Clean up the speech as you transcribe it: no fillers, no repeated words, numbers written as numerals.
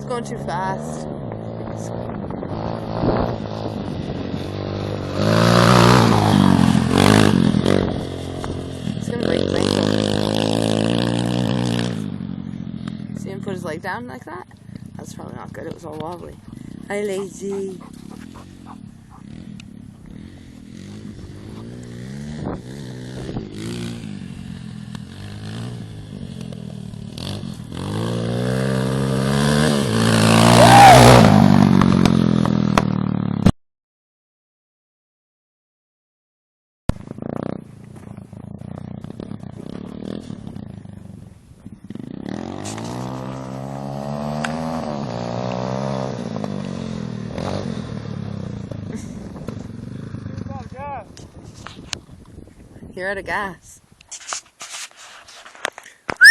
It's going too fast. It's gonna break his ankle. See him put his leg down like that? That's probably not good. It was all wobbly. Hi, lazy. You're out of gas.